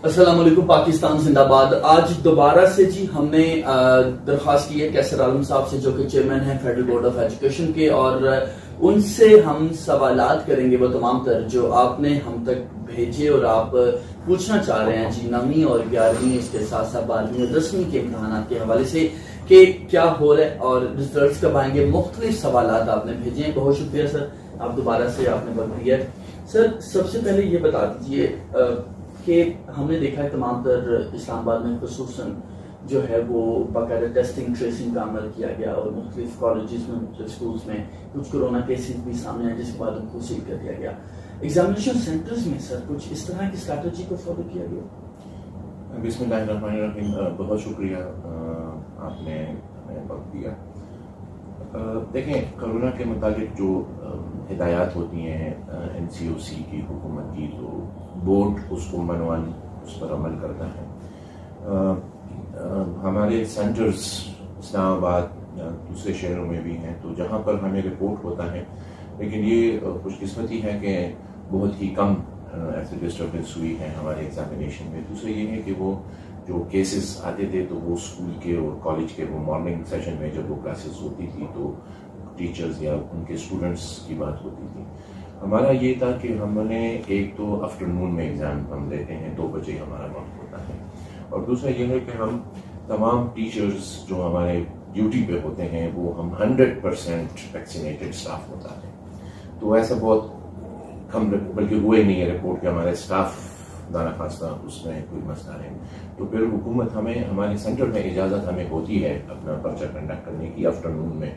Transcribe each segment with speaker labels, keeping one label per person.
Speaker 1: السلام علیکم، پاکستان زندہ باد۔ آج دوبارہ سے جی ہم نے درخواست کی ہے کیسر عالم صاحب سے، جو کہ چیئرمین ہیں فیڈرل بورڈ آف ایجوکیشن کے، اور ان سے ہم سوالات کریں گے وہ تمام تر جو آپ نے ہم تک بھیجے اور آپ پوچھنا چاہ رہے ہیں جی 9ویں اور 11ویں، اس کے ساتھ ساتھ 12ویں اور 10ویں کے امتحانات کے حوالے سے کہ کیا ہو رہا ہے اور ریزلٹس کب آئیں گے۔ مختلف سوالات آپ نے بھیجے ہیں، بہت شکریہ سر، آپ دوبارہ سے آپ نے وقت دیا ہے۔ سر سب سے پہلے یہ بتا دیجیے کہ ہم نے دیکھا ہے تمام تر اسلام آباد میں خصوصاً جو ہے وہ باقاعدہ ٹیسٹنگ ٹریسنگ کا عمل کیا گیا، اور مختلف کالجز میں مختلف سکولز میں کچھ کورونا کیسز بھی سامنے آئے، جس کے بعد ان کو سیل کر دیا گیا۔ ایگزامینیشن سینٹرز میں سر کچھ اس طرح کی اسٹریٹجی کو فالو کیا گیا؟
Speaker 2: بسم اللہ الرحمن الرحیم، بہت شکریہ آپ نے ہمیں وقت دیا۔ دیکھیں، کورونا کے متعلق جو ہدایات ہوتی ہیں NCOC کی، حکومت کی، تو بورڈ اس کو منوان اس پر عمل کرتا ہے۔ ہمارے سینٹرز اسلام آباد یا دوسرے شہروں میں بھی ہیں، تو جہاں پر ہمیں رپورٹ ہوتا ہے، لیکن یہ خوش قسمتی ہے کہ بہت ہی کم ایسے ڈسٹربنس ہوئی ہے ہمارے ایگزامینیشن میں۔ دوسرا یہ ہے کہ وہ جو کیسز آتے تھے تو وہ اسکول کے اور کالج کے، وہ مارننگ سیشن میں جب وہ کلاسز ہوتی تھی تو ٹیچرز یا ان کے اسٹوڈنٹس کی بات ہوتی تھی۔ ہمارا یہ تھا کہ ہم نے ایک تو آفٹرنون میں ایگزام ہم لیتے ہیں، 2 بجے ہمارا وقت ہوتا ہے، اور دوسرا یہ ہے کہ ہم تمام ٹیچرز جو ہمارے ڈیوٹی پہ ہوتے ہیں وہ ہم 100% ویکسینیٹڈ اسٹاف ہوتا ہے۔ تو ایسا بہت کم، بلکہ ہوئے نہیں ہے رپورٹ کہ ہمارے اسٹاف دانا خواستہ اس میں کوئی مسئلہ نہیں۔ تو پھر حکومت ہمیں، ہمارے سینٹر میں اجازت ہمیں ہوتی ہے اپنا پرچہ کنڈکٹ کرنے کی آفٹرنون میں،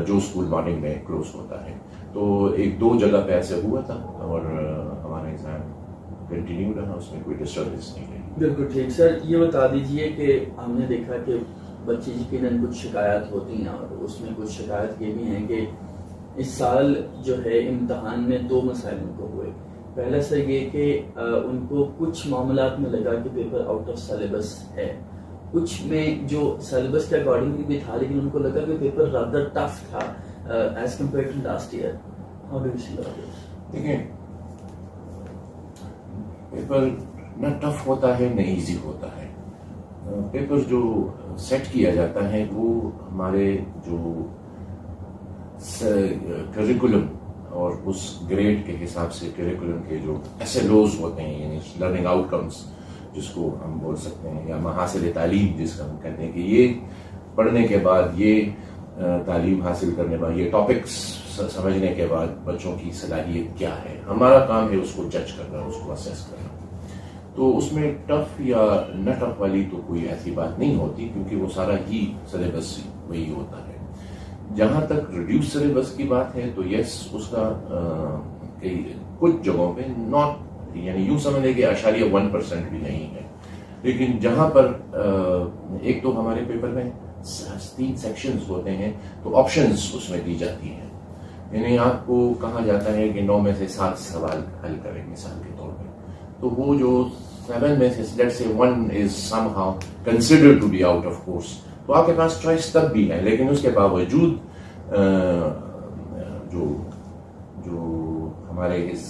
Speaker 2: جو اسکول مارننگ میں کلوز ہوتا ہے۔ تو 1-2 جگہ پہ ایسے ہوا تھا، اور ہمارا ایگزام کنٹینیو رہا، اس میں کوئی ڈسٹربنس نہیں رہی۔
Speaker 1: بالکل ٹھیک۔ سر یہ بتا دیجیے کہ ہم نے دیکھا کہ بچے یقیناً کچھ شکایات ہوتی ہیں، اور اس میں کچھ شکایت یہ بھی ہیں کہ اس سال جو ہے امتحان میں 2 مسائل ان کو ہوئے۔ پہلا سر یہ کہ ان کو کچھ معاملات میں لگا کہ پیپر آؤٹ آف سلیبس ہے، کچھ میں جو سلیبس کے اکارڈنگلی بھی تھا، لیکن ان کو لگا کہ پیپر رادر ٹف تھا as compare to last year. How do you see that?
Speaker 2: دیکھیں، پیپر نہ ٹف ہوتا ہے نہ ایزی ہوتا ہے۔ پیپر جو سیٹ کیا جاتا ہے وہ ہمارے جو کریکولم اور اس گریڈ کے حساب سے کریکولم کے جو SLOs ہوتے ہیں، یعنی لرننگ آؤٹ کمس جس کو ہم بول سکتے ہیں، یا محاصل تعلیم جس کا ہم کہتے ہیں، کہ یہ پڑھنے کے بعد، یہ تعلیم حاصل کرنے کے بعد، یہ ٹاپکس سمجھنے کے بعد بچوں کی صلاحیت کیا ہے، ہمارا کام ہے اس کو جج کرنا، اس کو اسیس کرنا۔ تو اس میں ٹف یا نہ ٹف والی تو کوئی ایسی بات نہیں ہوتی، کیونکہ وہ سارا ہی سلیبس وہی ہوتا ہے۔ جہاں تک ریڈیوس سلیبس کی بات ہے تو یس، اس کا کچھ جگہوں پہ ناٹ، یعنی یوں سمجھ لیں کہ 0.1% بھی نہیں ہے، لیکن جہاں پر ایک تو ہمارے پیپر میں 3 سیکشنز ہوتے ہیں، تو آپشنز اس میں دی جاتی ہیں، یعنی آپ کو کہا جاتا ہے کہ 9 میں سے 7 سوال حل کریں مثال کے طور پہ، تو وہ جو 7 میں سے let's say 1 is somehow considered to be out of course, تو آپ کے پاس چوائس تب بھی ہے، لیکن اس کے باوجود جو ہمارے اس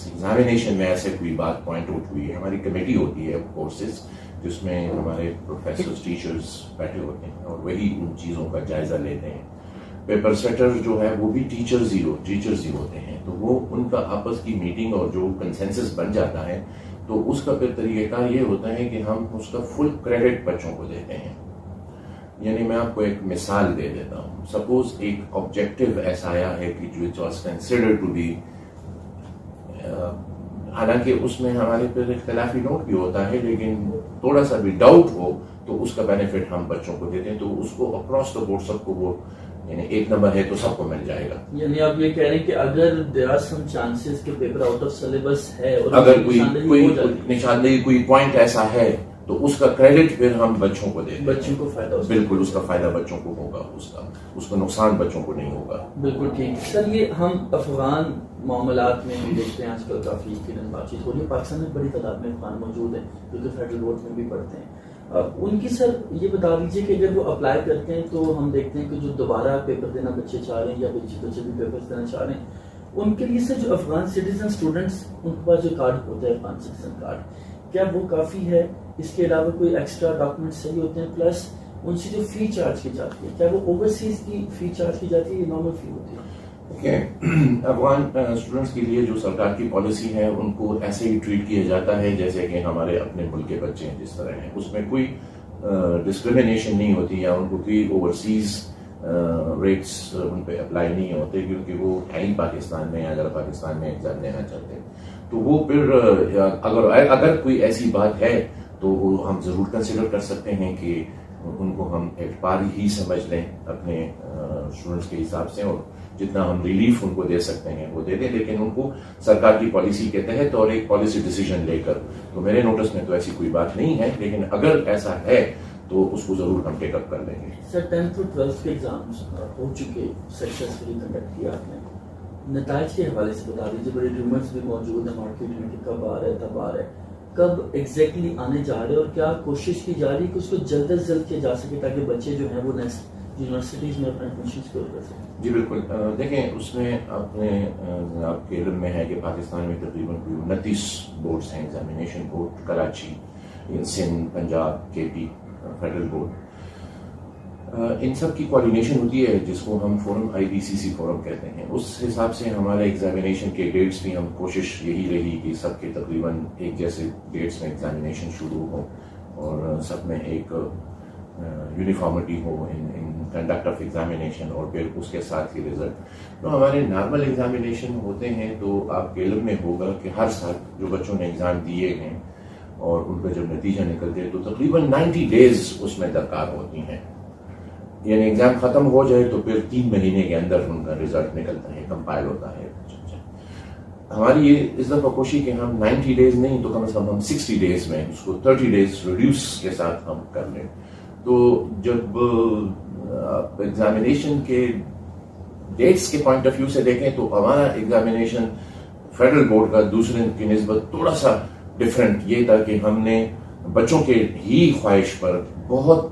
Speaker 2: ایگزامینیشن میں ایسے کوئی بات پوائنٹ آؤٹ ہوئی ہے، ہماری کمیٹی ہوتی ہے کورسز جس میں ہمارے پروفیسرز ٹیچرز بیٹھے ہوتے ہیں اور وہی ان چیزوں کا جائزہ لیتے ہیں۔ پیپر سیٹر جو ہے وہ بھی ٹیچرز ہی ہوتے ہیں، تو وہ ان کا آپس کی میٹنگ اور جو کنسنسس بن جاتا ہے، تو اس کا پھر طریقہ کار یہ ہوتا ہے کہ ہم اس کا فل کریڈٹ بچوں کو دیتے ہیں۔ یعنی میں آپ کو ایک مثال دے دیتا ہوں، سپوز ایک آبجیکٹو ایسا آیا ہے کہ جو واز کنسیڈرڈ ٹو بی، حالانکہ اس میں ہمارے پھر اختلافی نوٹ بھی ہوتا ہے، لیکن تھوڑا سا بھی ڈاؤٹ ہو تو اس کا بینیفٹ ہم بچوں کو دیتے ہیں، تو اس کو اکراس دا بورڈ سب کو وہ، یعنی 1 نمبر ہے تو سب کو مل جائے گا۔
Speaker 1: یعنی آپ یہ کہہ رہے ہیں کہ اگر there are some chances کہ پیپر آؤٹ آف سلیبس ہے، اور
Speaker 2: اگر کوئی نشاندہی کوئی پوائنٹ ایسا ہے تو اس کا کریڈٹ پھر ہم بچوں کو دیں گے،
Speaker 1: بچوں کو فائدہ ہوگا،
Speaker 2: بالکل اس کا فائدہ بچوں کو ہوگا، اس کا نقصان بچوں کو نہیں ہوگا۔
Speaker 1: بالکل ٹھیک۔ سر یہ ہم افغان معاملات میں بھی دیکھتے ہیں، آج کل کافی بات چیت ہو رہی ہے، پاکستان میں بڑی تعداد میں افغان موجود ہیں جو کہ فیڈرل بورڈ میں بھی پڑھتے ہیں، ان کی سر یہ بتا دیجیے کہ اگر وہ اپلائی کرتے ہیں تو ہم دیکھتے ہیں کہ جو دوبارہ پیپر دینا بچے چاہ رہے ہیں یا بچے بھی پیپر دینا چاہ رہے ہیں، ان کے لیے سر جو افغان سٹیزن اسٹوڈنٹس، ان کے پاس جو کارڈ ہوتا ہے افغان سٹیزن کارڈ، کیا وہ کافی ہے؟ اس کے علاوہ کوئی ایکسٹرا ڈاکومنٹ صحیح ہوتے ہیں؟ پلس ان سے جو فی چارج کی جاتی ہے، کیا وہ اوورسیز کی فی چارج کی جاتی ہے یا نارمل فی ہوتی ہے؟
Speaker 2: افغان اسٹوڈنٹس کے لیے جو سرکار کی پالیسی ہے ان کو ایسے ہی ٹریٹ کیا جاتا ہے جیسے کہ ہمارے اپنے ملک کے بچے ہیں جس طرح ہیں. اس میں کوئی ڈسکریمنیشن نہیں ہوتی یا ان کو کوئی اوورسیز ریٹس ان پہ اپلائی نہیں ہوتے، کیونکہ وہ ہے ہی پاکستان میں. اگر پاکستان میں ایگزام دینا چاہتے ہیں تو وہ پھر اگر کوئی ایسی بات ہے تو وہ ہم ضرور کنسیڈر کر سکتے ہیں کہ ان کو ہم اعتبار ہی سمجھ لیں اپنے اسٹوڈنٹس کے حساب سے، اور جتنا ہم ریلیف ان کو دے سکتے ہیں وہ دے دیں، لیکن ان کو سرکار کی پالیسی کے تحت اور ایک پالیسی ڈیسیژن لے کر. تو میرے نوٹس میں تو ایسی کوئی بات نہیں ہے، لیکن اگر ایسا ہے تو اس کو ضرور ہم ٹیک اپ کر لیں گے.
Speaker 1: سر 10th اور 12th کے ایگزامس ہو چکے، سکسیسفلی کنڈکٹ کیا آپ نے، نتائج کے حوالے سے بتا دیجیے. بڑے ریومرز بھی موجود ہیں مارکیٹ میں کہ کب آ رہا ہے تب آ رہا ہے، کب ایگزیکٹلی آنے جا رہے ہیں، اور کیا کوشش کی جا رہی ہے کہ اس کو جلد از جلد کیا جا سکے تاکہ بچے جو ہیں وہ نیکسٹ یونیورسٹیز میں اپنا ایڈمیشن سکور کر سکیں؟ جی
Speaker 2: بالکل. دیکھیں اس میں اپنے آپ کے علم میں ہے کہ پاکستان میں تقریباً 29 بورڈز ہیں، ایگزامینیشن بورڈ کراچی، سندھ، پنجاب، کے پی، فیڈرل بورڈ. ان سب کی کوآرڈینیشن ہوتی ہے جس کو ہم فورم IBCC فورم کہتے ہیں. اس حساب سے ہمارے ایگزامینیشن کے ڈیٹس بھی ہم کوشش یہی رہی کہ سب کے تقریباً ایک جیسے ڈیٹس میں ایگزامینیشن شروع ہو اور سب میں ایک uniformity who in conduct of examination, اور پھر اس کے ساتھ ہی رزلٹ. تو ہمارے نارمل ایگزامینیشن ہوتے ہیں تو آپ کے علم میں ہوگا کہ ہر سال جو بچوں نے ایگزام دیے ہیں اور ان کا جب نتیجہ نکلتے ہیں تو تقریباً 90 ڈیز اس میں درکار ہوتی ہیں. یعنی ایگزام ختم ہو جائے تو پھر 3 مہینے کے اندر ان کا رزلٹ نکلتا ہے، کمپائل ہوتا ہے. ہماری یہ اس دفعہ کوشش کہ ہم 90 ڈیز نہیں تو کم از کم ہم 60 ڈیز میں اس کو 30 ڈیز ریڈیوس کے ساتھ ہم کر لیں. تو جب ایگزامینیشن کے ڈیٹس کے پوائنٹ آف ویو سے دیکھیں تو ہمارا ایگزامینیشن فیڈرل بورڈ کا دوسرے کی نسبت تھوڑا سا ڈفرینٹ یہ تھا کہ ہم نے بچوں کے ہی خواہش پر بہت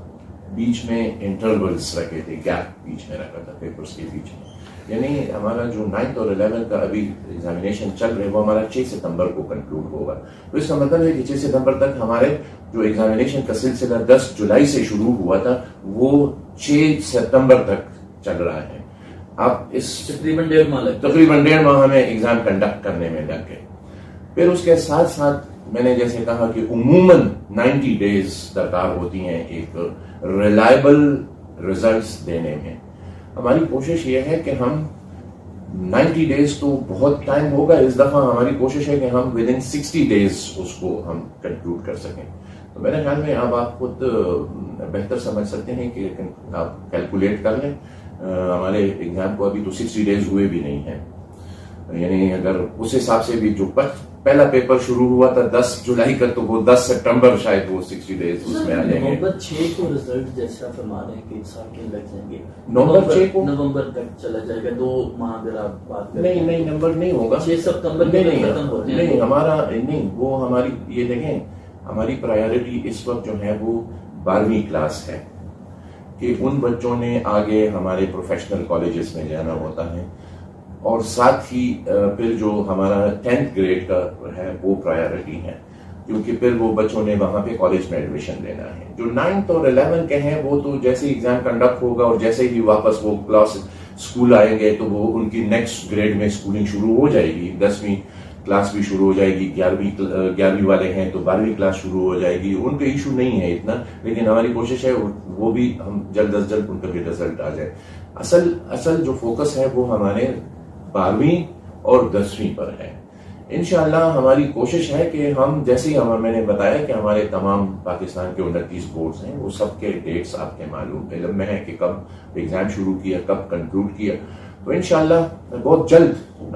Speaker 2: بیچ میں انٹرولز رکھے تھے، گیپ بیچ میں رکھا تھا پیپرز کے بیچ میں. یعنی ہمارا جو 9th اور 11th کا ابھی ایگزامینیشن چل رہے وہ ہمارا 6 ستمبر کو کنکلوڈ ہوگا. تو اس کا مطلب ہے کہ 6 ستمبر تک ہمارے جو ایگزامینیشن کا سلسلہ 10 جولائی سے شروع ہوا تھا وہ 6 ستمبر تک چل رہا ہے. آپ اس تقریباً 1.5 ماہ ہمیں ایگزام کنڈکٹ کرنے میں لگ گئے. پھر اس کے ساتھ ساتھ میں نے جیسے کہا کہ عموماً 90 ڈیز درکار ہوتی ہیں ایک ریلائبل ریزلٹس دینے میں. ہماری کوشش یہ ہے کہ ہم 90 ڈیز تو بہت ٹائم ہوگا، اس دفعہ ہماری کوشش ہے کہ ہم ود ان 60 ڈیز اس کو ہم کنکلوڈ کر سکیں. تو میرے خیال میں اب آپ خود بہتر سمجھ سکتے ہیں کہ آپ کیلکولیٹ کر لیں. ہمارے ایگزام کو ابھی تو 60 ڈیز ہوئے بھی نہیں ہیں. یعنی اگر اس حساب سے بھی جو پہلا پیپر شروع ہوا تھا 10 جولائی کا تو وہ 10 سپٹمبر شاید وہ 60 ڈیز اس میں آ جائیں گے.
Speaker 1: نومبر 6 کو رزلٹ جیسا فرما رہے ہیں کہ سال کے لگ جائیں گے، نومبر تک چلا جائے گا، 2 ماہ اگر آپ بات کریں.
Speaker 2: نہیں نمبر نہیں ہوگا،
Speaker 1: 6 ستمبر کے ختم ہوتے ہیں.
Speaker 2: نہیں ہمارا نہیں، وہ ہماری یہ دیکھیں ہماری پرائیورٹی اس وقت جو ہے وہ 12ویں کلاس ہے کہ ان بچوں نے آگے ہمارے پروفیشنل کالجز میں جانا ہوتا ہے، اور ساتھ ہی پھر جو ہمارا 10th گریڈ کا ہے وہ پرائیورٹی ہے کیونکہ پھر وہ بچوں نے وہاں پہ کالج میں ایڈمیشن لینا ہے. جو 9th اور 11 کے ہیں وہ تو جیسے ایگزام کنڈکٹ ہوگا اور جیسے ہی واپس وہ کلاس اسکول آئیں گے تو وہ ان کی نیکسٹ گریڈ میں اسکولنگ شروع ہو جائے گی. 10ویں کلاس بھی شروع ہو جائے گی، 11ویں والے ہیں تو 12ویں کلاس شروع ہو جائے گی. ان کا ایشو نہیں ہے اتنا، لیکن ہماری کوشش ہے وہ بھی ہم جلد از جلد ان کا بھی رزلٹ آ جائے. اصل جو فوکس ہے وہ ہمارے 12ویں اور 10ویں پر ہے. انشاءاللہ ہماری کوشش ہے کہ ہم جیسے ہی میں نے بتایا کہ ہمارے تمام پاکستان کے 29 بورڈز ہیں وہ سب کے ڈیٹس آپ کے معلوم علم میں ہے کہ کب ایگزام شروع کیا کب کنکلوڈ کیا. تو انشاءاللہ بہت جلد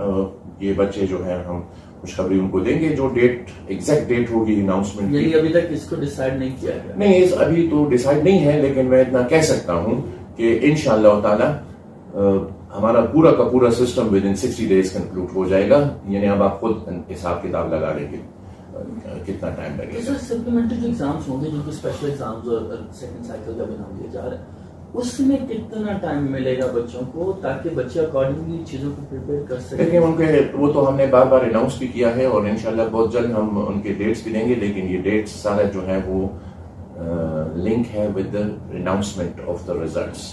Speaker 2: یہ بچے جو ہیں ہم خوشخبری ان کو دیں گے. جو ڈیٹ ایگزیکٹ ڈیٹ ہوگی اناؤنسمنٹ
Speaker 1: کی، ابھی تک اس کو ڈیسائیڈ نہیں کیا گیا.
Speaker 2: نہیں ابھی تو ڈیسائیڈ نہیں ہے، لیکن میں اتنا کہہ سکتا ہوں کہ انشاءاللہ تعالی ہمارا پورا کا پورا system within 60 days conclude ہو جائے گا. یعنی اب آپ خود حساب کتاب لگا لیں گے کتنا ٹائم لگے گا.
Speaker 1: سپلیمنٹری جو ایگزامس ہوں گے جن کو اسپیشل ایگزامز اور سیکنڈ سائیکل کا بھی نام دیا جا رہا ہے، اس میں کتنا ٹائم ملے گا بچوں کو تاکہ بچے اکارڈنگلی چیزوں کو پریپیئر کر سکیں؟
Speaker 2: دیکھیں ان کے وہ تو ہم نے بار بار اناؤنس بھی کیا ہے اور انشاءاللہ بہت جلد ہم ان کے ڈیٹس بھی دیں گے، لیکن یہ ڈیٹس سارا جو ہے وہ لنک ہے with the announcement of the results.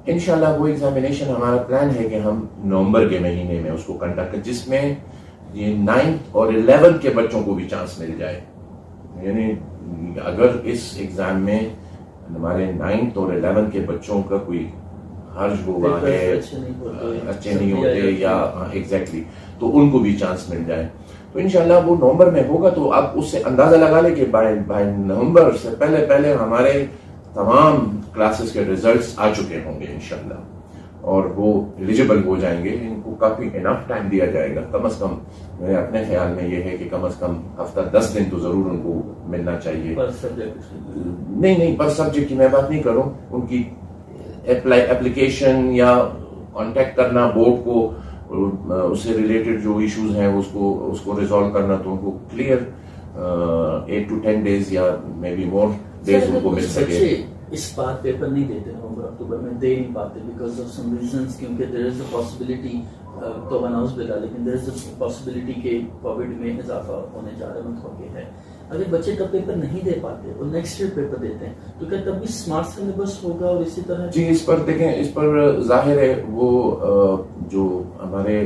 Speaker 2: انشاءاللہ وہ ایگزامینیشن ہمارا پلان ہے کہ ہم نومبر کے مہینے میں اس کو کنڈکٹ کریں، جس میں یہ 9th اور 11th کے بچوں کو بھی چانس مل جائے. یعنی اگر اس ایگزام میں ہمارے 9th اور 11th کے بچوں کا کوئی حرج ہوا ہے، اچھے نہیں ہوتے یا ایگزیکٹلی، تو ان کو بھی چانس مل جائے. تو انشاءاللہ وہ نومبر میں ہوگا. تو آپ اس سے اندازہ لگا لیں کہ بائی نومبر سے پہلے ہمارے تمام کلاسز کے ریزلٹس آ چکے ہوں گے انشاءاللہ، اور وہ ایلیجیبل ہو جائیں گے. ان کو کافی انف ٹائم دیا جائے گا، کم از کم میرے اپنے خیال میں یہ ہے کہ کم از کم ہفتہ 10 دن تو ضرور ان کو ملنا چاہیے. نہیں پر سبجیکٹ کی میں بات نہیں کروں، ان کی اپلیکیشن یا کانٹیکٹ کرنا بورڈ کو، اس سے ریلیٹڈ جو ایشوز ہیں اس کو ریزالو کرنا، تو ان کو کلیئر 8 to 10 days یا مے بی مور ڈیز ان کو مل سکے.
Speaker 1: اس بار پیپر نہیں دیتے نومبر اکتوبر میں، دے نہیں پاتے بیکاز آف سم ریزنس، کیونکہ دیر از اے پاسبلٹی، تو اناؤنس بلا، لیکن دیر از اے پاسبلٹی کہ کووڈ میں اضافہ ہونے جا رہا ہے، متوقع ہے. اگر بچے تب پیپر نہیں دے پاتے اور نیکسٹ ایئر پیپر دیتے ہیں تو کیا تب بھی اسمارٹ سلیبس ہوگا؟ اور اسی طرح
Speaker 2: جی اس پر دیکھیں، اس پر ظاہر ہے وہ جو ہمارے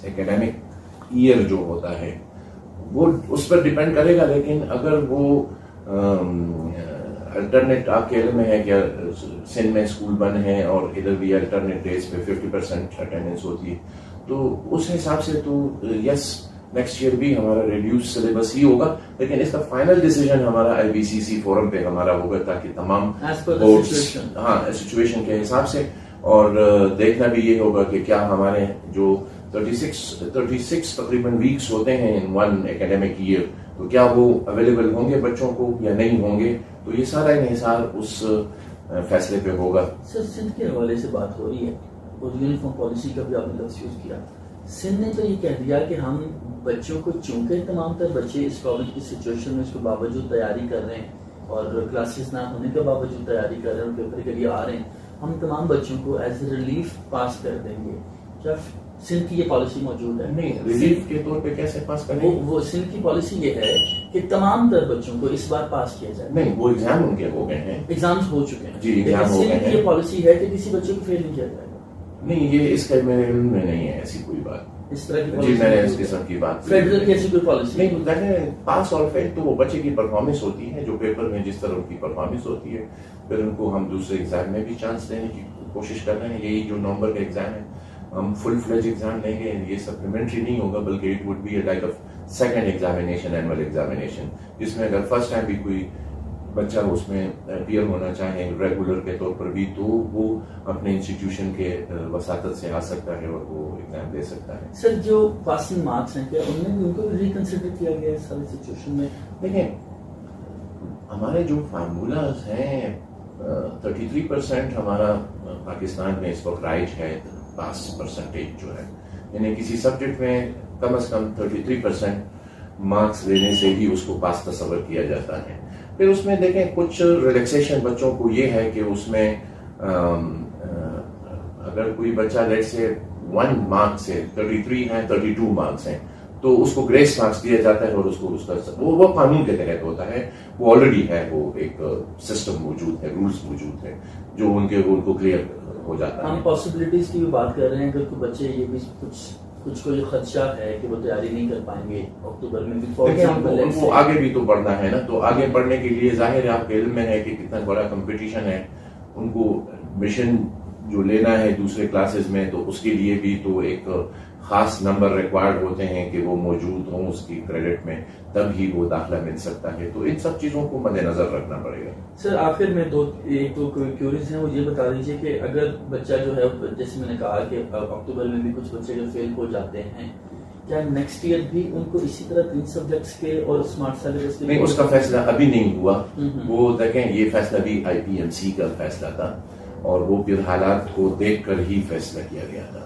Speaker 2: اکیڈیمک ایئر جو ہوتا ہے وہ اس پر ڈیپینڈ کرے گا. لیکن اگر وہ الٹرنیٹ، آپ کے علم میں ہے کہ سندھ میں اسکول بند ہیں اور ادھر بھی الٹرنیٹ ڈیز پہ 50% اٹینڈنس ہوتی ہے، تو اس حساب سے تو یس نیکسٹ ایئر بھی ہمارا ریڈیوس سلیبس ہی ہوگا. لیکن اس کا فائنل ڈیسیجن ہمارا IBCC فورم پہ ہمارا ہوگا، تاکہ تمام بورڈز سچویشن کے حساب سے، اور دیکھنا بھی یہ ہوگا کہ کیا ہمارے جو 36 تقریباً ویکس ہوتے ہیں ان ون اکیڈیمک ایئر، تو کیا وہ اویلیبل ہوں گے بچوں کو یا نہیں ہوں گے. تو یہ سارا انحصار اس فیصلے پہ ہوگا.
Speaker 1: سر سندھ کے حوالے سے بات ہو رہی ہے اور یونیفارم پالیسی کا بھی آپ نے لفظ یوز کیا. سندھ نے تو یہ کہہ دیا کہ ہم بچوں کو، چونکہ تمام تر بچے اس کووڈ کی سچویشن میں اس کے باوجود تیاری کر رہے ہیں اور کلاسز نہ ہونے کے باوجود تیاری کر رہے ہیں اور پیپر کے لیے آ رہے ہیں، ہم تمام بچوں کو ایز اے ریلیف پاس کر دیں گے. کیا سندھ کی یہ پالیسی موجود ہے؟
Speaker 2: نہیں، ریلیف کے طور پہ کیسے پاس کریں؟
Speaker 1: وہ سندھ کی پالیسی یہ ہے کہ تمام تر بچوں کو اس بار پاس کیا جائے.
Speaker 2: نہیں، وہ ایگزام ان کے ہو گئے ہیں،
Speaker 1: ایگزامز ہو چکے ہیں.
Speaker 2: جی ایگزام ہو گئے ہیں.
Speaker 1: سندھ کی یہ پالیسی ہے کہ کسی بچے کو فیل نہیں کیا جائے گا.
Speaker 2: نہیں، یہ اس کا میرے علم میں نہیں ہے ایسی کوئی بات.
Speaker 1: اس طرح کی
Speaker 2: جی میں نے اس قسم کی بات
Speaker 1: فیڈرل کی ایسی کوئی پالیسی
Speaker 2: نہیں. دیکھیں، پاس اور فیل تو وہ بچے کی پرفارمنس ہوتی ہے، جو پیپر میں جس طرح ان کی پرفارمنس ہوتی ہے، پھر ان کو ہم دوسرے ایگزام میں بھی چانس دینے کی کوشش کر رہے ہیں. یہی جو نومبر کا ایگزام ہے، ہم فل فلیج ایگزام لیں گے، یہ سپلیمنٹری نہیں ہوگا، بلکہ it would be like second examination, annual examination, جس میں اگر فرسٹ ٹائم بھی کوئی بچہ اس میں اپیئر ہونا چاہے ریگولر کے طور پر بھی، تو وہ اپنے انسٹیٹیوشن کے وساطت سے آ سکتا ہے اور وہ ایگزام دے سکتا ہے.
Speaker 1: سر جو پاسنگ مارکس ہیں، کیا ان میں بھی ان کو ریکنسیڈر کیا گیا ہے ساری سچویشن میں؟
Speaker 2: دیکھیں، ہمارے جو فارمولاز ہیں 33% ہمارا پاکستان میں اس وقت رائج ہے پاس پرسنٹیج جو ہے، یعنی کسی سبجیکٹ میں کم از کم 33% مارکس لینے سے ہی اس کو پاس تصور کیا جاتا ہے. پھر اس میں دیکھیں کچھ ریلیکسیشن بچوں کو یہ ہے کہ اس میں اگر کوئی بچہ لیٹ سے 1 مارک سے 33 ہیں، 32 مارکس ہیں، تو اس کو گریس مارکس دیا جاتا ہے، اور اس کو اس کا وہ قانون کے تحت ہوتا ہے، وہ آلریڈی ہے، وہ ایک سسٹم موجود ہے، رولز موجود ہے جو ان کو کلیئر ہو جاتا ہے.
Speaker 1: ہم پاسبلٹیز کی بھی بات کر رہے ہیں، اگر کوئی بچے یہ بھی کچھ کو یہ خدشہ ہے کہ وہ تیاری نہیں کر پائیں گے اکتوبر میں بھی،
Speaker 2: ان کو آگے بھی تو بڑھنا ہے نا. تو آگے بڑھنے کے لیے ظاہر ہے آپ کے علم میں ہے کہ کتنا بڑا کمپٹیشن ہے، ان کو ایڈمیشن جو لینا ہے دوسرے کلاسز میں، تو اس کے لیے بھی تو ایک خاص نمبر ریکوائرڈ ہوتے ہیں کہ وہ موجود ہوں اس کی کریڈٹ میں، تب ہی وہ داخلہ مل سکتا ہے. تو ان سب چیزوں کو مد نظر رکھنا پڑے گا.
Speaker 1: سر آخر میں ایک دو کیوریز ہیں، وہ یہ بتا دیجیے کہ اگر بچہ جو ہے، جیسے میں نے کہا کہ اکتوبر میں بھی کچھ بچے جو فیل ہو جاتے ہیں، کیا نیکسٹ ایئر بھی ان کو اسی طرح 3 سبجیکٹس کے اور اسمارٹ سلیبس کے؟
Speaker 2: نہیں، اس کا فیصلہ ابھی نہیں ہوا. وہ دیکھیں، یہ فیصلہ بھی IPMC کا فیصلہ تھا، اور وہ پھر حالات کو دیکھ کر ہی فیصلہ کیا گیا تھا.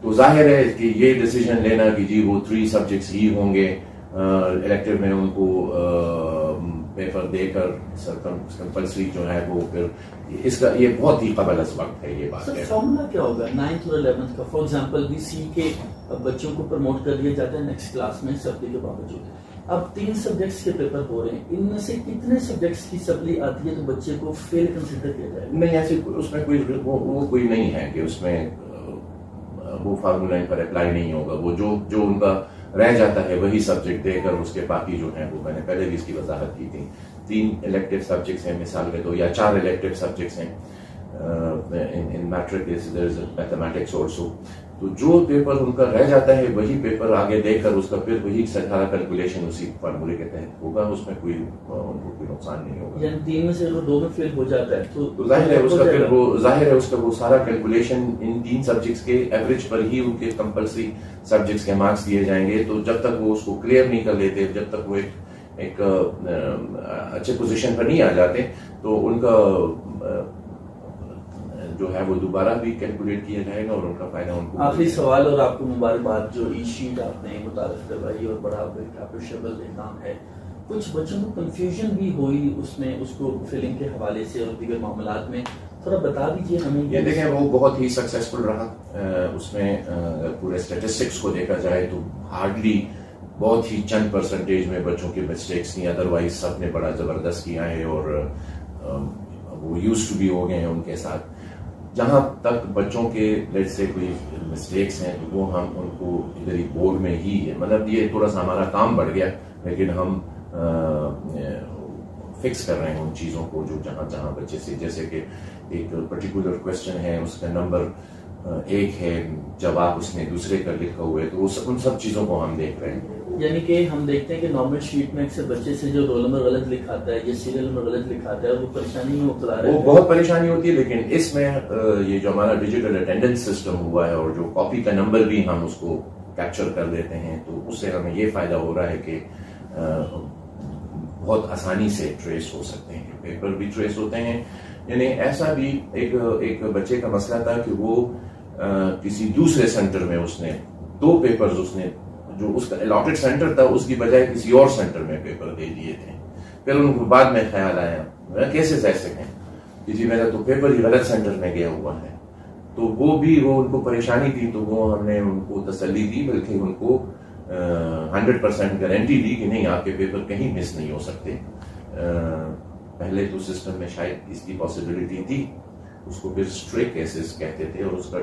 Speaker 2: تو ظاہر ہے کہ یہ ڈیسیجن لینا کہ جی وہ 3 سبجیکٹس ہی ہوں گے الیکٹیو میں، ان کو پیپر دے کر کمپلسری جو ہے وہ پھر اس کا یہ بہت ہی قبل از وقت ہے یہ بات ہے.
Speaker 1: فارمولا کیا ہوگا 9th اور 11th کا؟ فار ایگزامپل بھی سی کے بچوں کو پروموٹ کر دیا جاتا ہے نیکسٹ کلاس میں سپلی کے باوجود. اب 3 سبجیکٹس کے پیپر ہو رہے ہیں, ان میں سے کتنے سبجیکٹس کی سپلی آتی ہے تو بچے کو فیل کنسیڈر کیا جائے گا؟
Speaker 2: نہیں, ایسے اس میں کوئی وہ کوئی نہیں ہے کہ اس میں وہ فارمولا پر اپلائی نہیں ہوگا. وہ جو ان کا رہ جاتا ہے وہی سبجیکٹ دے کر اس کے باقی جو ہیں وہ میں نے پہلے بھی اس کی وضاحت کی تھی. 3 الیکٹیو سبجیکٹس ہیں مثال کے 2 یا 4 الیکٹیو سبجیکٹس ہیں ان میٹرک میتھمیٹکس آلسو. تو جو پیپر ان کا رہ جاتا ہے وہی پیپر آگے دے کر اس کا پھر وہی سارا کیلکولیشن اسی فارمولے کے تحت ہوگا. اس میں کوئی ان کو کوئی نقصان نہیں ہوگا.
Speaker 1: یعنی 3 میں سے اگر 2 میں فیل ہو جاتا ہے تو
Speaker 2: ظاہر ہے اس کا پھر وہ سارا کیلکولیشن ان 3 سبجیکٹس کے ایوریج پر ہی ان کے کمپلسری سبجیکٹس کے مارکس دیے جائیں گے. تو جب تک وہ اس کو کلیئر نہیں کر لیتے, جب تک وہ ایک اچھے پوزیشن پر نہیں آ جاتے, تو ان کا جو ہے وہ دوبارہ بھی کیلکولیٹ کیا جائے گا اور ان کا فائدہ ان کو.
Speaker 1: آخری سوال, اور آپ کو مبارکباد جو ای شیٹ آپ نے متعارف کروائی اور بڑا اپریشیبل کام ہے. کچھ بچوں کو کنفیوژن بھی ہوئی اس میں, اس کو فلنگ کے حوالے سے اور دیگر معاملات میں, تھوڑا بتا دیجیے ہمیں.
Speaker 2: یہ دیکھیں وہ بہت ہی سکسیسفل رہا. اس میں پورے اسٹیٹسٹکس کو دیکھا جائے تو ہارڈلی بہت ہی چند پرسنٹیج میں بچوں کے مسٹیکس نہیں, ادروائز سب نے بڑا زبردست کیا ہے اور وہ یوز ٹو بھی ہو گئے ہیں ان کے ساتھ. جہاں تک بچوں کے لیٹ سے کوئی مسٹیکس ہیں وہ ہم ان کو ادھر ہی بورڈ میں ہی ہے, مطلب یہ تھوڑا سا ہمارا کام بڑھ گیا, لیکن ہم فکس کر رہے ہیں ان چیزوں کو جو جہاں بچے سے, جیسے کہ ایک پرٹیکولر کوشچن ہے اس کا نمبر 1 ہے, جواب اس نے دوسرے کا لکھا ہوا ہے, تو ان سب چیزوں کو ہم دیکھ رہے ہیں.
Speaker 1: یعنی کہ ہم دیکھتے ہیں کہ نارمل شیٹ میں اکثر بچے سے جو رول نمبر غلط لکھاتا ہے یا سیریل نمبر غلط لکھاتا ہے وہ پریشانی میں مبتلا رہتا ہے.
Speaker 2: وہ بہت پریشانی ہوتی ہے, لیکن اس میں یہ جو ہمارا ڈیجیٹل اٹینڈنس سسٹم ہوا ہے اور جو کاپی کا نمبر بھی ہم اس کو کیپچر کر دیتے ہیں, تو اس سے ہمیں یہ فائدہ ہو رہا ہے کہ بہت آسانی سے ٹریس ہو سکتے ہیں, پیپر بھی ٹریس ہوتے ہیں. یعنی ایسا بھی ایک بچے کا مسئلہ تھا کہ وہ کسی دوسرے سینٹر میں اس نے 2 پیپرز اس نے جو اس کا الاٹڈ سینٹر تھا اس کی بجائے کسی اور سینٹر میں پیپر دے دیے تھے. پھر ان کو بعد میں خیال آیا کیسے جا سکیں کہ جی میرا تو پیپر ہی غلط سینٹر میں گیا ہوا ہے. تو وہ ان کو پریشانی تھی, تو وہ ہم نے ان کو تسلی دی, بلکہ ان کو 100% گارنٹی دی کہ نہیں آپ کے پیپر کہیں مس نہیں ہو سکتے. پہلے تو سسٹم میں شاید اس کی پاسبلٹی تھی, اس کو پھر اسٹرے کیسز کہتے تھے, اور اس کا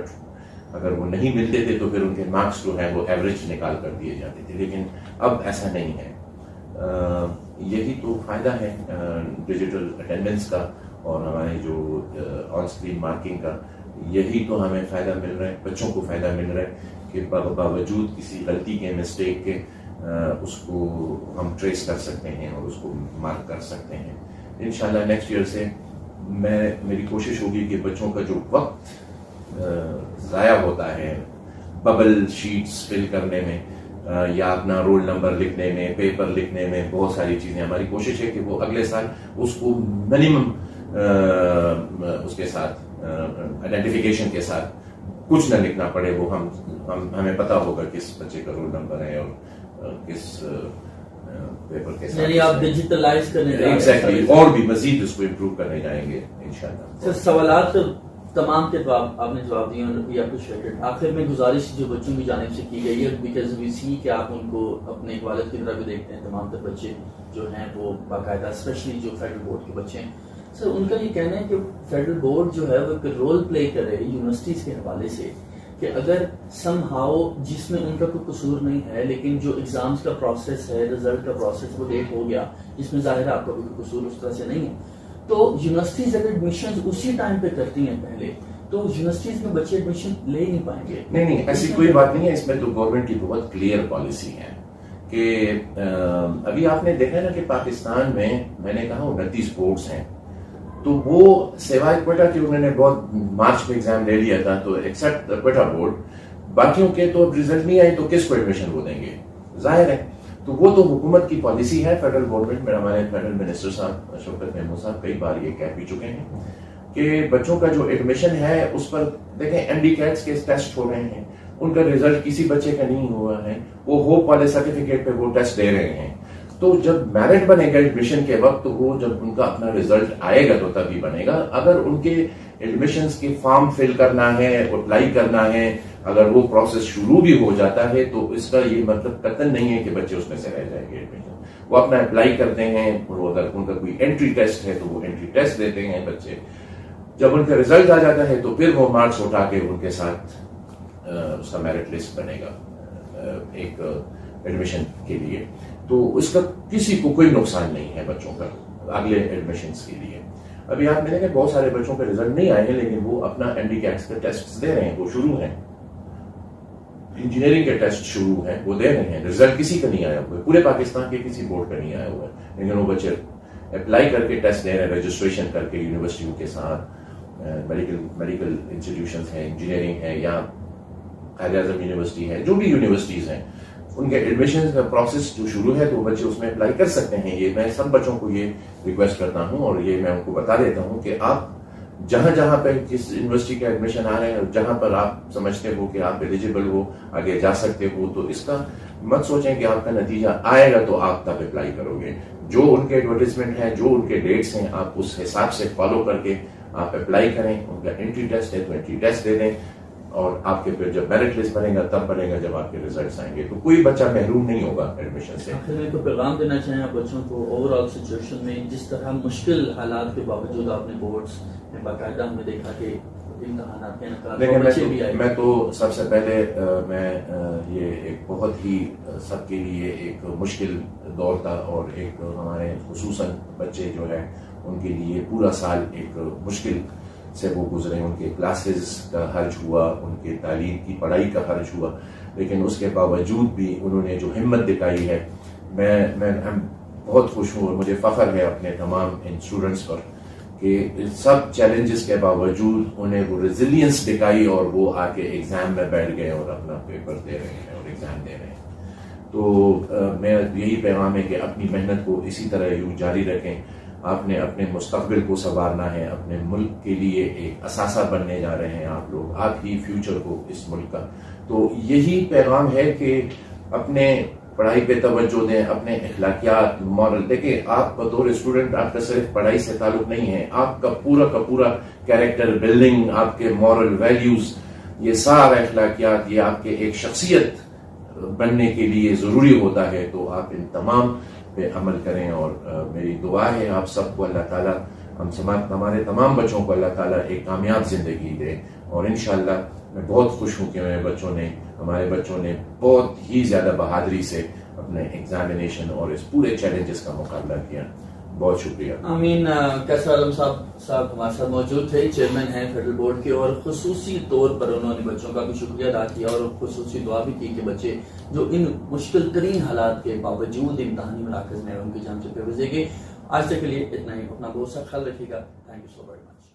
Speaker 2: اگر وہ نہیں ملتے تھے تو پھر ان کے مارکس جو ہے وہ ایوریج نکال کر دیے جاتے تھے. لیکن اب ایسا نہیں ہے. یہی تو فائدہ ہے ڈیجیٹل اٹینڈنس کا اور ہمارے جو آن اسکرین مارکنگ کا. یہی تو ہمیں فائدہ مل رہا ہے, بچوں کو فائدہ مل رہا ہے کہ باوجود کسی غلطی کے, مسٹیک کے, اس کو ہم ٹریس کر سکتے ہیں اور اس کو مارک کر سکتے ہیں. انشاءاللہ نیکسٹ ایئر سے میری کوشش ہوگی کہ بچوں کا جو وقت ضائع ہوتا ہے ببل شیٹس فل کرنے میں یا اپنا رول نمبر لکھنے میں, پیپر لکھنے میں, بہت ساری چیزیں, ہماری کوشش ہے کہ وہ اگلے سال اس کو منیمم اس کے ساتھ آئیڈینٹیفیکیشن کے ساتھ کچھ نہ لکھنا پڑے. وہ ہمیں پتا ہوگا کس بچے کا رول نمبر ہے اور کس پیپر کے ساتھ.
Speaker 1: یعنی آپ ڈیجیٹلائز کرنے جائیں گے
Speaker 2: ایگزیکٹلی, اور بھی مزید اس کو امپروو کرنے جائیں گے انشاءاللہ.
Speaker 1: سوالات تمام کے آپ نے جواب دیے اور وی اپریشیٹ. آخر میں گزارش جو بچوں کی جانب سے کی گئی ہے, بیکاز وی سی کہ آپ ان کو اپنے ایک والد کی طرح بھی دیکھتے ہیں, تمام تر بچے جو ہیں وہ باقاعدہ اسپیشلی جو فیڈرل بورڈ کے بچے ہیں, سر ان کا یہ کہنا ہے کہ فیڈرل بورڈ جو ہے وہ ایک رول پلے کرے یونیورسٹیز کے حوالے سے کہ اگر سم ہاؤ جس میں ان کا کوئی قصور نہیں ہے, لیکن جو ایگزامس کا پروسیس ہے, رزلٹ کا پروسیس وہ لیٹ ہو گیا, جس میں ظاہر آپ کا کوئی قصور اس طرح سے نہیں ہے, تو یونیورسٹیز اگر ایڈمیشن اسی ٹائم پہ کرتی ہیں پہلے, تو یونیورسٹیز میں بچے ایڈمیشن لے نہیں پائیں گے.
Speaker 2: نہیں, ایسی کوئی بات نہیں ہے. اس میں تو گورنمنٹ کی بہت کلیئر پالیسی ہے کہ ابھی آپ نے دیکھا نا کہ پاکستان میں نے کہا 29 بورڈز ہیں, تو وہ سوائے کوئٹہ کے انہوں نے بہت مارچ میں ایگزام لے لیا تھا, تو ایکسپٹ کوئٹہ بورڈ, باقیوں کے تو رزلٹ نہیں آئی تو کس کو ایڈمیشن وہ دیں گے, ظاہر ہے. تو وہ تو حکومت کی پالیسی ہے, فیڈرل گورنمنٹ میں. ہمارے فیڈرل منسٹر صاحب شوکت محمود صاحب کئی بار یہ کہہ بھی چکے ہیں کہ بچوں کا جو ایڈمیشن ہے اس پر دیکھیں این ڈی کیٹس کے ٹیسٹ ہو رہے ہیں, ان کا رزلٹ کسی بچے کا نہیں ہوا ہے, وہ ہوپ والے سرٹیفکیٹ پہ وہ ٹیسٹ دے رہے ہیں, تو جب میرٹ بنے گا ایڈمیشن کے وقت تو وہ جب ان کا اپنا رزلٹ آئے گا تو تبھی بنے گا. اگر ان کے ایڈمیشنز کے فارم فل کرنا ہے, اپلائی کرنا ہے, اگر وہ پروسیس شروع بھی ہو جاتا ہے تو اس کا یہ مطلب قطعاً نہیں ہے کہ بچے اس میں سے رہ جائیں گے ایڈمیشن. وہ اپنا اپلائی کرتے ہیں, اور اگر ان کا کوئی انٹری ٹیسٹ ہے تو وہ انٹری ٹیسٹ دیتے ہیں بچے. جب ان کا رزلٹ آ جاتا ہے تو پھر وہ مارکس اٹھا کے ان کے ساتھ اس کا میرٹ لسٹ بنے گا ایک ایڈمیشن کے لیے. تو اس کا کسی کو کوئی نقصان نہیں ہے بچوں کا اگلے ایڈمیشنز کے لیے. ابھی آپ نے دیکھا بہت سارے بچوں کے رزلٹ نہیں آئے ہیں لیکن وہ اپنا ہینڈیکیپس کے ٹیسٹ دے رہے ہیں, وہ شروع ہیں. انجینئرنگ کے ٹیسٹ شروع ہیں, وہ دے رہے ہیں. رزلٹ کسی کا نہیں آیا ہوا ہے, پورے پاکستان کے کسی بورڈ کا نہیں آیا ہوا ہے, لیکن وہ بچے اپلائی کر کے ٹیسٹ دے رہے ہیں, رجسٹریشن کر کے یونیورسٹیوں کے ساتھ. میڈیکل انسٹیٹیوشنز ہیں, انجینئرنگ ہے, یا قائد اعظم یونیورسٹی ہے, جو بھی یونیورسٹیز ہیں, ان کے ایڈمیشن کا پروسیس جو شروع ہے تو بچے اس میں اپلائی کر سکتے ہیں. یہ میں سب بچوں کو یہ ریکویسٹ کرتا ہوں, اور یہ میں ان کو بتا دیتا ہوں کہ آپ جہاں پہ جس یونیورسٹی کا ایڈمیشن آ رہے ہیں, جہاں پر آپ سمجھتے ہو کہ آپ ایلیجیبل ہو, آگے جا سکتے ہو, تو اس کا مت سوچیں کہ آپ کا نتیجہ آئے گا تو آپ تب اپلائی کرو گے. جو ان کے ایڈورٹیزمنٹ ہیں, جو ان کے ڈیٹس ہیں, آپ اس حساب سے فالو کر کے آپ اپلائی کریں. ان کا انٹری ٹیسٹ ہے تو انٹری ٹیسٹ دے دیں, اور آپ کے پھر جب میرٹ لسٹ بنے گا تب بنے گا جب آپ کے ریزلٹس آئیں گے. تو کوئی بچہ محروم نہیں ہوگا ایڈمیشن سے.
Speaker 1: آخر میں کوئی پیغام دینا چاہیں آپ بچوں کو اوور آل سچویشن میں, جس طرح مشکل حالات کے باوجود آپ نے بورڈز میں باقاعدہ ہم نے دیکھا کہ امتحانات کے انعقاد بچے بھی آئے.
Speaker 2: میں تو سب سے پہلے میں یہ ایک بہت ہی سب کے لیے ایک مشکل دور تھا, اور ایک ہمارے خصوصاً بچے جو ہے ان کے لیے پورا سال ایک مشکل سے وہ گزرے. ان کے کلاسز کا خرچ ہوا, ان کے تعلیم کی پڑھائی کا خرچ ہوا, لیکن اس کے باوجود بھی انہوں نے جو ہمت دکھائی ہے, میں بہت خوش ہوں, اور مجھے فخر ہے اپنے تمام ان اسٹوڈنٹس پر کہ سب چیلنجز کے باوجود انہیں وہ ریزیلینس دکھائی, اور وہ آ کے ایگزام میں بیٹھ گئے اور اپنا پیپر دے رہے ہیں اور ایگزام دے رہے ہیں. تو میں یہی پیغام ہے کہ اپنی محنت کو اسی طرح یوں جاری رکھیں. آپ نے اپنے مستقبل کو سنوارنا ہے, اپنے ملک کے لیے ایک اثاثہ بننے جا رہے ہیں آپ لوگ, آپ ہی فیوچر کو اس ملک کا. تو یہی پیغام ہے کہ اپنے پڑھائی پہ توجہ دیں, اپنے اخلاقیات, مورل. دیکھیں آپ بطور اسٹوڈنٹ آپ کا صرف پڑھائی سے تعلق نہیں ہے, آپ کا پورا کیریکٹر بلڈنگ, آپ کے مورل ویلیوز, یہ سارا اخلاقیات یہ آپ کے ایک شخصیت بننے کے لیے ضروری ہوتا ہے. تو آپ ان تمام پہ عمل کریں, اور میری دعا ہے آپ سب کو اللہ تعالیٰ, ہمارے تمام بچوں کو اللہ تعالیٰ ایک کامیاب زندگی دے. اور انشاءاللہ میں بہت خوش ہوں کہ ہمارے بچوں نے بہت ہی زیادہ بہادری سے اپنے ایگزامینیشن اور اس پورے چیلنجز کا مقابلہ کیا. بہت شکریہ.
Speaker 1: آمین. کیسر عالم صاحب ہمارے ساتھ موجود تھے, چیئرمین ہیں فیڈرل بورڈ کے, اور خصوصی طور پر انہوں نے بچوں کا بھی شکریہ ادا کیا, اور خصوصی دعا بھی کی کہ بچے جو ان مشکل ترین حالات کے باوجود امتحانی مراکز میں ان کی جان سے پروزے گے. آج تک کے لیے اتنا ہی. اپنا بہت سا خیال رکھیے گا. Thank you so very much.